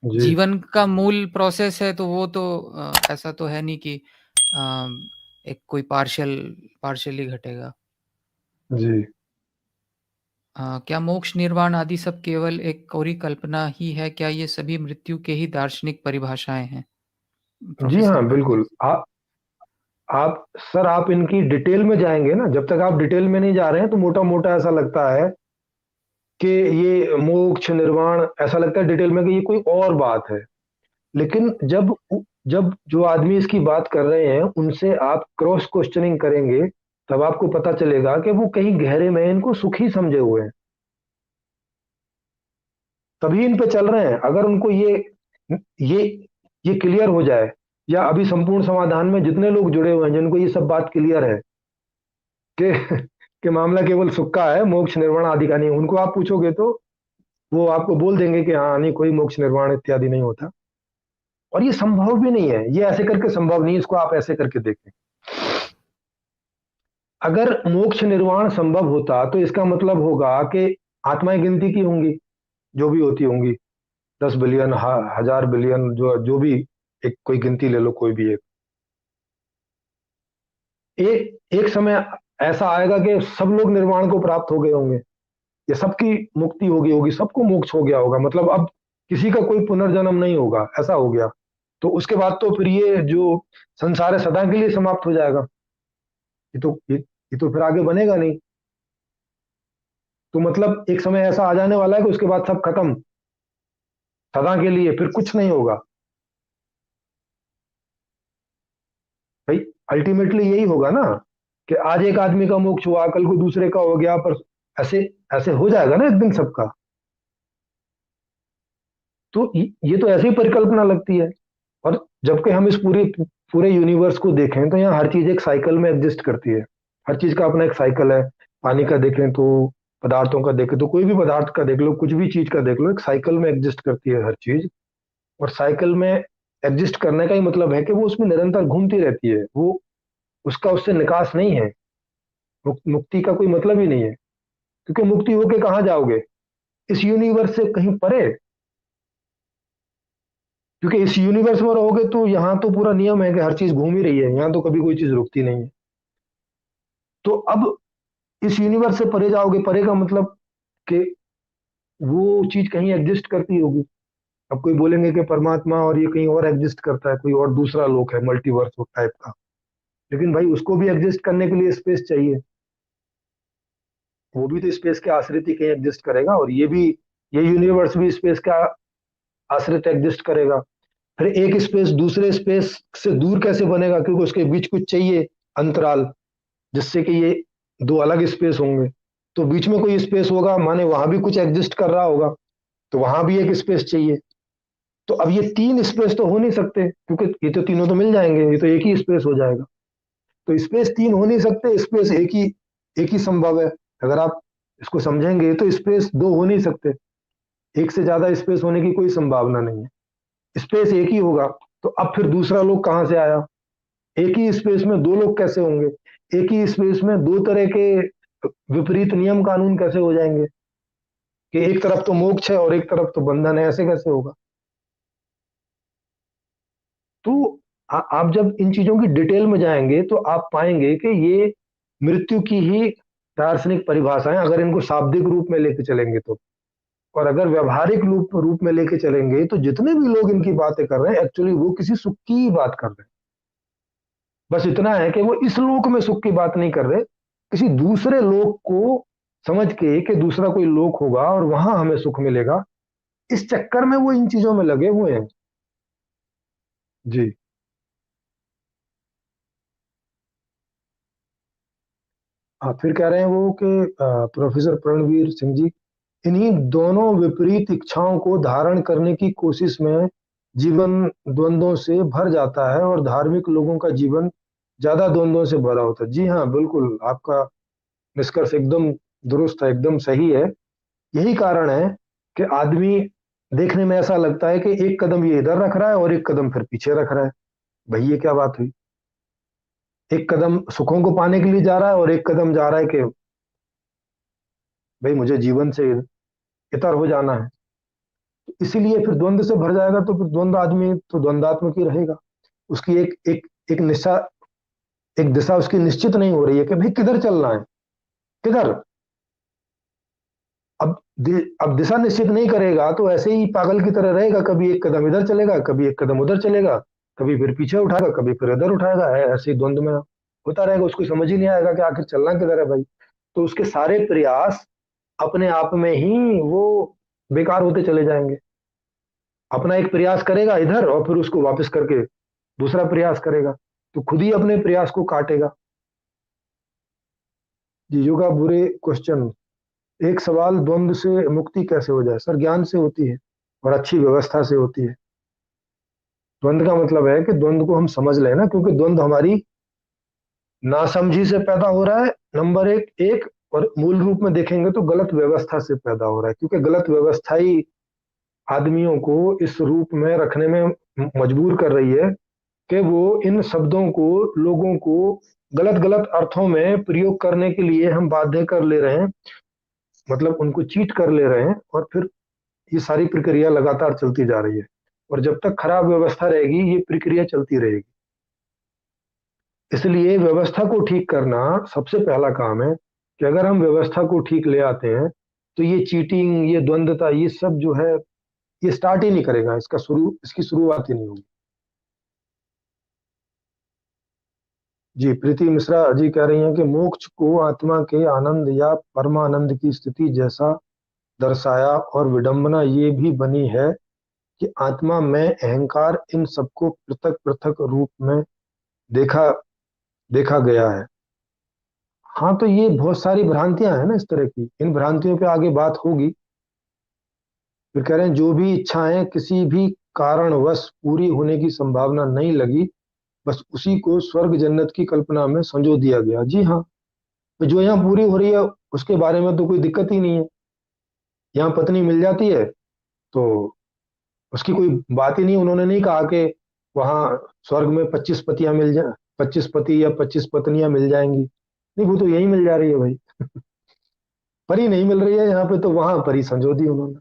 जी। जीवन का मूल प्रोसेस है, तो वो तो ऐसा तो है नहीं कि अ, एक कोई पार्शियली घटेगा। जी। क्या मोक्ष निर्वाण आदि सब केवल एक कोरी कल्पना ही है? क्या ये सभी मृत्यु के ही दार्शनिक परिभाषाएं हैं? जी प्रोफेसर हाँ, प्रणवीर। बिल्कुल। आप सर, आप इनकी डिटेल में जाएंगे ना, जब तक आप डिटेल में नहीं जा रहे हैं तो मोटा मोटा ऐसा लगता है कि ये मोक्ष निर्वाण, ऐसा लगता है डिटेल में कि ये कोई और बात है। लेकिन जब जब जो आदमी इसकी बात कर रहे हैं उनसे आप क्रॉस क्वेश्चनिंग करेंगे, तब आपको पता चलेगा कि वो कहीं गहरे में इनको सुखी समझे हुए हैं, तभी इन पे चल रहे हैं। अगर उनको ये ये क्लियर हो जाए, या अभी संपूर्ण समाधान में जितने लोग जुड़े हुए हैं जिनको ये सब बात क्लियर है कि कि मामला केवल सुख का है, मोक्ष निर्वाण आदि का नहीं, उनको आप पूछोगे तो वो आपको बोल देंगे कि हाँ, नहीं, कोई मोक्ष निर्वाण इत्यादि नहीं होता। और ये संभव भी नहीं है, ये ऐसे करके संभव नहीं है, इसको आप ऐसे करके देखें। अगर मोक्ष निर्वाण संभव होता तो इसका मतलब होगा कि आत्माएं गिनती की होंगी, जो भी होती होंगी, 10 बिलियन, 1000 बिलियन, जो जो भी, एक कोई गिनती ले लो, कोई भी एक। एक समय ऐसा आएगा कि सब लोग निर्वाण को प्राप्त हो गए होंगे, ये सबकी मुक्ति होगी होगी, सबको मोक्ष हो गया होगा, मतलब अब किसी का कोई पुनर्जन्म नहीं होगा, ऐसा हो गया। तो उसके बाद तो फिर ये जो संसार है सदा के लिए समाप्त हो जाएगा। ये तो फिर आगे बनेगा नहीं। तो मतलब एक समय ऐसा आ जाने वाला है कि उसके बाद सब खत्म, सदा के लिए फिर कुछ नहीं होगा। भाई, अल्टीमेटली यही होगा ना, कि आज एक आदमी का मोक्ष हुआ, कल को दूसरे का हो गया, पर ऐसे ऐसे हो जाएगा ना एक दिन सबका। तो ये तो ऐसी परिकल्पना लगती है। और जबकि हम इस पूरे पूरे यूनिवर्स को देखें तो यहाँ हर चीज एक साइकिल में एग्जिस्ट करती है। हर चीज का अपना एक साइकिल है। पानी का देखें तो, पदार्थों का देखें तो, कोई भी पदार्थ का देख लो, कुछ भी चीज का देख लो, एक साइकिल में एग्जिस्ट करती है हर चीज। और साइकिल में एग्जिस्ट करने का ही मतलब है कि वो उसमें निरंतर घूमती रहती है, वो उसका उससे निकास नहीं है। मुक्ति का कोई मतलब ही नहीं है, क्योंकि मुक्ति होके कहाँ जाओगे? इस यूनिवर्स से कहीं परे। क्योंकि इस यूनिवर्स में रहोगे तो यहाँ तो पूरा नियम है कि हर चीज घूम ही रही है, यहाँ तो कभी कोई चीज रुकती नहीं है। तो अब इस यूनिवर्स से परे जाओगे, परे का मतलब कि वो चीज कहीं एग्जिस्ट करती होगी। अब कोई बोलेंगे कि परमात्मा और ये कहीं और एग्जिस्ट करता है, कोई और दूसरा लोक है, मल्टीवर्स टाइप का। लेकिन भाई, उसको भी एग्जिस्ट करने के लिए स्पेस चाहिए। वो भी तो स्पेस के आश्रित ही कहीं एग्जिस्ट करेगा, और ये यूनिवर्स भी स्पेस का आश्रित एग्जिस्ट करेगा। फिर एक स्पेस दूसरे स्पेस से दूर कैसे बनेगा? क्योंकि उसके बीच कुछ चाहिए, अंतराल, जिससे कि ये दो अलग स्पेस होंगे। तो बीच में कोई स्पेस होगा, माने वहां भी कुछ एग्जिस्ट कर रहा होगा, तो वहां भी एक स्पेस चाहिए। तो अब ये तीन स्पेस तो हो नहीं सकते, क्योंकि ये तो तीनों तो मिल जाएंगे, ये तो एक ही स्पेस हो जाएगा। तो स्पेस तीन हो नहीं सकते, स्पेस एक ही संभव है। अगर आप इसको समझेंगे तो स्पेस दो हो नहीं सकते, एक से ज्यादा स्पेस होने की कोई संभावना नहीं है। स्पेस एक ही होगा। तो अब फिर दूसरा लोग कहां से आया? एक ही स्पेस में दो लोग कैसे होंगे? एक ही स्पेस में दो तरह के विपरीत नियम कानून कैसे हो जाएंगे, कि एक तरफ तो मोक्ष है और एक तरफ तो बंधन है? ऐसे कैसे होगा? तो आप जब इन चीजों की डिटेल में जाएंगे तो आप पाएंगे कि ये मृत्यु की ही दार्शनिक परिभाषाएं, अगर इनको शाब्दिक रूप में लेके चलेंगे तो। और अगर व्यवहारिक रूप रूप में लेके चलेंगे तो जितने भी लोग इनकी बातें कर रहे हैं, एक्चुअली वो किसी सुख की ही बात कर रहे हैं। बस इतना है कि वो इस लोक में सुख की बात नहीं कर रहे, किसी दूसरे लोक को समझ के कि दूसरा कोई लोक होगा और वहां हमें सुख मिलेगा, इस चक्कर में वो इन चीजों में लगे हुए हैं। जी। हाँ, फिर कह रहे हैं वो कि प्रोफेसर प्रणवीर सिंह जी, इन्हीं दोनों विपरीत इच्छाओं को धारण करने की कोशिश में जीवन द्वंद्वों से भर जाता है, और धार्मिक लोगों का जीवन ज्यादा द्वंद्वों से भरा होता है। जी हाँ, बिल्कुल, आपका निष्कर्ष एकदम दुरुस्त है, एकदम सही है। यही कारण है कि आदमी देखने में ऐसा लगता है कि एक कदम ये इधर रख रहा है और एक कदम फिर पीछे रख रहा है। भाई, ये क्या बात हुई? एक कदम सुखों को पाने के लिए जा रहा है और एक कदम जा रहा है कि भाई मुझे जीवन से इतर हो जाना है। इसीलिए फिर द्वंद्व से भर जाएगा, तो फिर द्वंद्व आदमी तो द्वंद्वात्मक ही रहेगा। उसकी एक निशा, एक दिशा उसकी निश्चित नहीं हो रही है कि भाई किधर चलना है, किधर। अब दिशा निश्चित नहीं करेगा तो ऐसे ही पागल की तरह रहेगा, कभी एक कदम इधर चलेगा, कभी एक कदम उधर चलेगा, कभी फिर पीछे उठाएगा, कभी फिर इधर उठाएगा, ऐसे ही द्वंद्व में होता रहेगा। उसको समझ ही नहीं आएगा कि आखिर चलना किधर है भाई। तो उसके सारे प्रयास अपने आप में ही वो बेकार होते चले जाएंगे। अपना एक प्रयास करेगा इधर और फिर उसको वापस करके दूसरा प्रयास करेगा, तो खुद ही अपने प्रयास को काटेगा। जी योगा बुरे क्वेश्चन। एक सवाल, द्वंद्व से मुक्ति कैसे हो जाए? सर ज्ञान से होती है और अच्छी व्यवस्था से होती है। द्वंद्व का मतलब है कि द्वंद्व को हम समझ लें ना, क्योंकि द्वंद्व हमारी नासमझी से पैदा हो रहा है, नंबर एक। और मूल रूप में देखेंगे तो गलत व्यवस्था से पैदा हो रहा है, क्योंकि गलत व्यवस्था ही आदमियों को इस रूप में रखने में मजबूर कर रही है कि वो इन शब्दों को लोगों को गलत गलत अर्थों में प्रयोग करने के लिए हम बाध्य कर ले रहे हैं, मतलब उनको चीट कर ले रहे हैं। और फिर ये सारी प्रक्रिया लगातार चलती जा रही है, और जब तक खराब व्यवस्था रहेगी ये प्रक्रिया चलती रहेगी। इसलिए व्यवस्था को ठीक करना सबसे पहला काम है, कि अगर हम व्यवस्था को ठीक ले आते हैं तो ये चीटिंग, ये द्वंद्वता, ये सब जो है ये स्टार्ट ही नहीं करेगा, इसकी शुरुआत ही नहीं होगी। जी प्रीति मिश्रा जी कह रही हैं कि मोक्ष को आत्मा के आनंद या परमानंद की स्थिति जैसा दर्शाया, और विडंबना ये भी बनी है कि आत्मा में अहंकार इन सबको पृथक पृथक रूप में देखा देखा गया है। हाँ, तो ये बहुत सारी भ्रांतियां हैं ना इस तरह की, इन भ्रांतियों पे आगे बात होगी। फिर कह रहे हैं जो भी इच्छाएं किसी भी कारणवश पूरी होने की संभावना नहीं लगी, बस उसी को स्वर्ग जन्नत की कल्पना में संजो दिया गया। जी हाँ, तो जो यहाँ पूरी हो रही है उसके बारे में तो कोई दिक्कत ही नहीं है। यहाँ पत्नी मिल जाती है तो उसकी कोई बात ही नहीं, उन्होंने नहीं कहा कि वहां स्वर्ग में 25 पतियां मिल जाए, 25 पति या 25 पत्नियां मिल जाएंगी। नहीं, वो तो यही मिल जा रही है भाई। परी नहीं मिल रही है यहाँ पे, तो वहां परी संजो दी उन्होंने।